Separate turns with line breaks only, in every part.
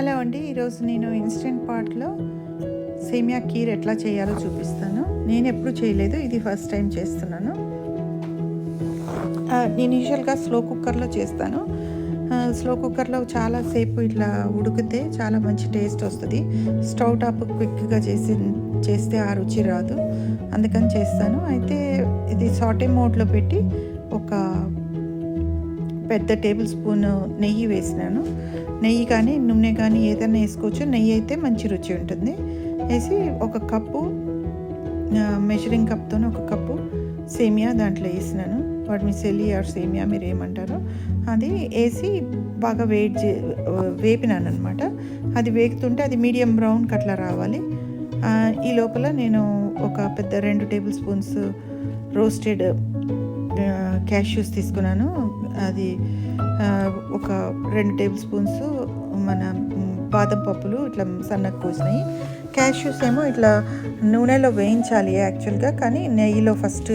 Hello అండి. ఈరోజు నేను ఇన్స్టెంట్ పాట్లో సేమియా కీర్ ఎట్లా చేయాలో చూపిస్తాను. నేను ఎప్పుడు చేయలేదు, ఇది ఫస్ట్ టైం చేస్తున్నాను. నేను యూజువల్గా స్లో కుక్కర్లో చేస్తాను. స్లో కుక్కర్లో చాలాసేపు ఇట్లా ఉడికితే చాలా మంచి టేస్ట్ వస్తుంది. స్టవ్ టాప్ క్విక్గా చేస్తే ఆ రుచి రాదు, అందుకని చేస్తాను. అయితే ఇది సాటే మోడ్లో పెట్టి ఒక పెద్ద టేబుల్ స్పూన్ నెయ్యి వేసినాను. నెయ్యి కానీ నూనె కానీ ఏదైనా వేసుకోవచ్చు. నెయ్యి అయితే మంచి రుచి ఉంటుంది. వేసి ఒక కప్పు మెజరింగ్ కప్తో ఒక కప్పు సేమియా దాంట్లో వేసినాను. వర్మిసెలి ఆర్ సేమియా మీరు ఏమంటారో అది వేసి బాగా వేపినాను అనమాట. అది వేగుతుంటే అది మీడియం బ్రౌన్కి అట్లా రావాలి. ఈ లోపల నేను ఒక పెద్ద 2 టేబుల్ స్పూన్స్ రోస్టెడ్ క్యాష్యూస్ తీసుకున్నాను. అది ఒక 2 టేబుల్ స్పూన్స్ మన బాదం పప్పులు ఇట్లా సన్నగా కోసినాయి. క్యాష్యూస్ ఏమో ఇట్లా నూనెలో వేయించాలి యాక్చువల్గా, కానీ నెయ్యిలో ఫస్ట్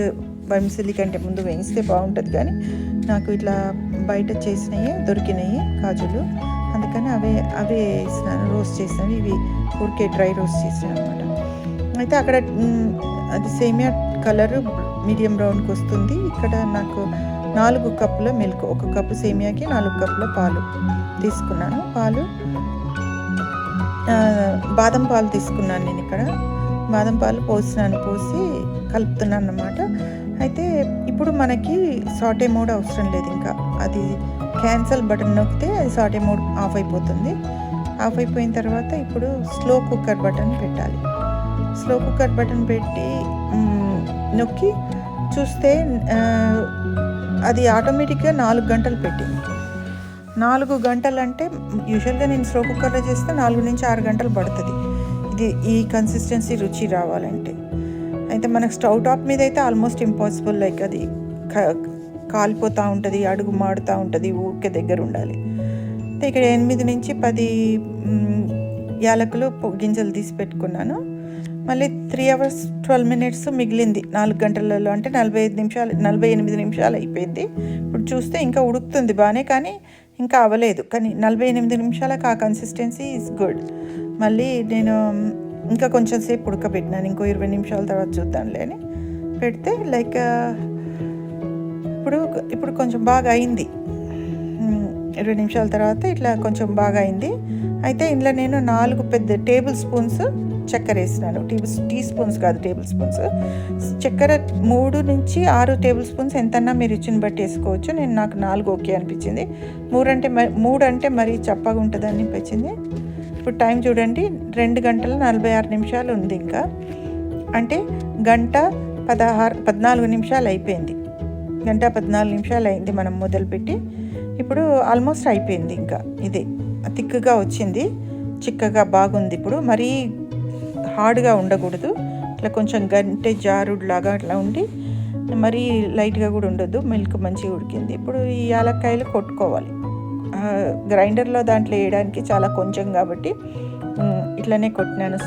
వర్మిసెలి కంటే ముందు వేయిస్తే బాగుంటుంది. కానీ నాకు ఇట్లా బయట చేసినవి దొరికినాయి కాజులు, అందుకని అవే వేసినాను. రోస్ట్ చేసినవి ఇవి ఊరికే డ్రై రోస్ట్ చేసినాను అనమాట. అయితే అక్కడ అది సేమియా కలరు మీడియం బ్రౌన్కి వస్తుంది. ఇక్కడ నాకు 4 కప్పుల మిల్క్, 1 కప్పు సేమియాకి 4 కప్పుల పాలు తీసుకున్నాను. బాదం పాలు తీసుకున్నాను నేను. ఇక్కడ బాదం పాలు పోసి కలుపుతున్నాను అన్నమాట. అయితే ఇప్పుడు మనకి సాటే మోడ్ అవసరం లేదు, ఇంకా అది క్యాన్సల్ బటన్ నొక్కితే అది సాటే మోడ్ ఆఫ్ అయిపోతుంది. ఆఫ్ అయిపోయిన తర్వాత ఇప్పుడు స్లో కుక్కర్ బటన్ పెట్టాలి. స్లో కుక్కర్ బటన్ పెట్టి నొక్కి చూస్తే అది ఆటోమేటిక్గా 4 గంటలు పెట్టింది. 4 గంటలు అంటే యూజువల్గా నేను స్లో కుక్కర్లో చేస్తే 4 నుంచి 6 గంటలు పడుతుంది ఇది ఈ కన్సిస్టెన్సీ రుచి రావాలంటే. అయితే మనకు స్టవ్ టాప్ మీద అయితే ఆల్మోస్ట్ ఇంపాసిబుల్, లైక్ అది కాలిపోతూ ఉంటుంది, అడుగు మాడుతూ ఉంటుంది, ఊరికే దగ్గర ఉండాలి. ఇక్కడ 8 నుంచి 10 యాలకులు గింజలు తీసి పెట్టుకున్నాను. మళ్ళీ 3 hours 12 minutes మిగిలింది 4 గంటలలో, అంటే 48 నిమిషాలు అయిపోయింది. ఇప్పుడు చూస్తే ఇంకా ఉడుకుతుంది బాగానే, కానీ ఇంకా అవ్వలేదు. కానీ 48 నిమిషాలకు ఆ కన్సిస్టెన్సీ ఈజ్ గుడ్. మళ్ళీ నేను ఇంకా కొంచెం సేపు ఉడకబెట్టినాను. ఇంకో 20 నిమిషాల తర్వాత చూద్దాంలే అని పెడితే లైక్ ఇప్పుడు కొంచెం బాగా అయింది. 20 నిమిషాల తర్వాత ఇట్లా కొంచెం బాగా అయింది. అయితే ఇందులో నేను 4 పెద్ద టేబుల్ స్పూన్స్ చక్కెర వేసినాను. టీ స్పూన్స్ కాదు, టేబుల్ స్పూన్స్. చక్కెర 3 నుంచి 6 టేబుల్ స్పూన్స్ ఎంతన్నా మీరు రుచిని బట్టి వేసుకోవచ్చు. నాకు 4 ఓకే అనిపించింది. 3 అంటే మరీ చప్పగా ఉంటుందని అనిపించింది. ఇప్పుడు టైం చూడండి, 2 గంటల 46 నిమిషాలు ఉంది. ఇంకా అంటే 1:14 నిమిషాలు అయిపోయింది. 1:14 నిమిషాలు అయింది మనం మొదలుపెట్టి. ఇప్పుడు ఆల్మోస్ట్ అయిపోయింది. ఇంకా ఇదే థిక్గా వచ్చింది, చిక్కగా బాగుంది. ఇప్పుడు మరీ హార్డ్గా ఉండకూడదు, ఇట్లా కొంచెం గంటె జారుడులాగా అట్లా ఉండి మరీ లైట్గా కూడా ఉండొద్దు. మిల్క్ మంచిగా ఉడికింది. ఇప్పుడు ఈ యాలక్కాయలు కొట్టుకోవాలి. గ్రైండర్లో దాంట్లో వేయడానికి చాలా కొంచెం కాబట్టి ఇట్లనే కొట్టినాను.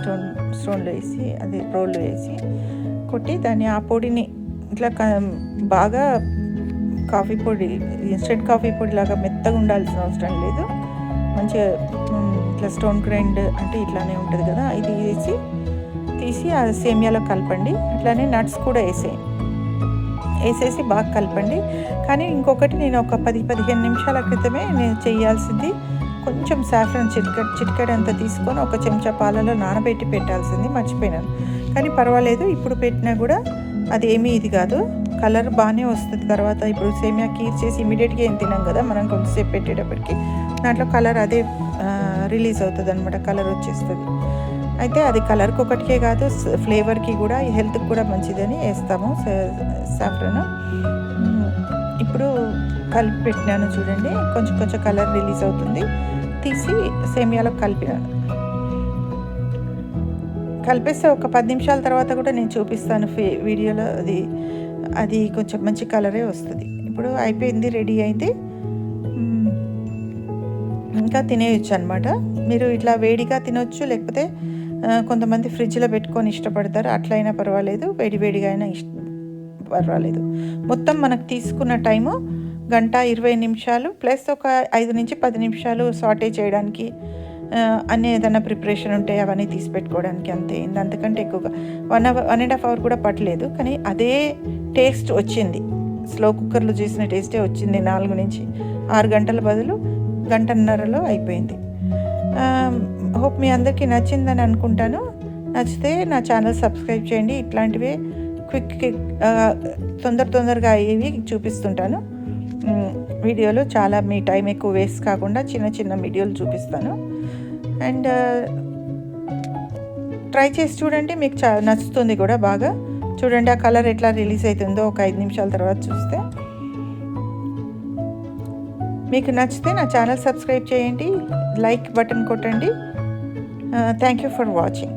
స్టోన్లో వేసి అది రోల్లో వేసి కొట్టి ఆ పొడిని ఇట్లా బాగా కాఫీ పొడి, ఇన్స్టెంట్ కాఫీ పొడి లాగా మెత్తగా ఉండాల్సిన అవసరం లేదు. మంచిగా ఇట్లా స్టోన్ గ్రైండ్ అంటే ఇట్లానే ఉంటుంది కదా, ఇది తీసి ఆ సేమియాలో కలపండి. అట్లానే నట్స్ కూడా వేసేసి బాగా కలపండి. కానీ ఇంకొకటి, నేను ఒక 10-15 నిమిషాల క్రితమే నేను చేయాల్సింది, కొంచెం సాఫ్రాన్ చిటికెడంతా తీసుకొని ఒక చెంచా పాలలో నానబెట్టి పెట్టాల్సింది, మర్చిపోయినాను. కానీ పర్వాలేదు, ఇప్పుడు పెట్టినా కూడా అదేమీ ఇది కాదు, కలర్ బాగానే వస్తుంది. తర్వాత ఇప్పుడు సేమియా కీర్ చేసి ఇమీడియట్గా ఏం తినాం కదా, మనం కొంచెంసేపు పెట్టేటప్పటికి దాంట్లో కలర్ అదే రిలీజ్ అవుతుంది అనమాట, కలర్ వచ్చేస్తుంది. అయితే అది కలర్కి ఒకటికే కాదు, ఫ్లేవర్కి కూడా, హెల్త్కి కూడా మంచిదని వేస్తాము సాఫ్రాన్. ఇప్పుడు కలిపి పెట్టినాను చూడండి, కొంచెం కలర్ రిలీజ్ అవుతుంది. తీసి సేమియాలో కలిపేస్తే ఒక 10 నిమిషాల తర్వాత కూడా నేను చూపిస్తాను వీడియోలో. అది కొంచెం మంచి కలరే వస్తుంది. ఇప్పుడు అయిపోయింది, రెడీ అయింది. ఇంకా తినేయచ్చు అనమాట. మీరు ఇట్లా వేడిగా తినొచ్చు, లేకపోతే కొంతమంది ఫ్రిడ్జ్లో పెట్టుకొని ఇష్టపడతారు, అట్లయినా పర్వాలేదు. వేడివేడిగా అయినా పర్వాలేదు. మొత్తం మనకు తీసుకున్న టైము 1:20 నిమిషాలు ప్లస్ ఒక 5 నుంచి 10 నిమిషాలు సాటే చేయడానికి అన్నీ ఏదైనా ప్రిపరేషన్ ఉంటే అవన్నీ తీసి పెట్టుకోవడానికి అంతే అయింది. అంతకంటే ఎక్కువగా 1.5 అవర్ కూడా పట్టలేదు. కానీ అదే టేస్ట్ వచ్చింది. స్లో కుక్కర్లో చేసిన టేస్టే వచ్చింది. 4 నుంచి 6 గంటల బదులు గంటన్నరలో అయిపోయింది. హోప్ మీ అందరికీ నచ్చిందని అనుకుంటాను. నచ్చితే నా ఛానల్ సబ్స్క్రైబ్ చేయండి. ఇట్లాంటివే క్విక్ తొందరగా అయ్యేవి చూపిస్తుంటాను వీడియోలో. చాలా మీ టైం ఎక్కువ వేస్ట్ కాకుండా చిన్న వీడియోలు చూపిస్తాను. అండ్ ట్రై చేసి చూడండి, మీకు నచ్చుతుంది కూడా బాగా. చూడండి ఆ కలర్ ఎట్లా రిలీజ్ అవుతుందో ఒక 5 నిమిషాల తర్వాత చూస్తే. మీకు నచ్చితే నా ఛానల్ సబ్స్క్రైబ్ చేయండి, లైక్ బటన్ కొట్టండి. Thank you for watching.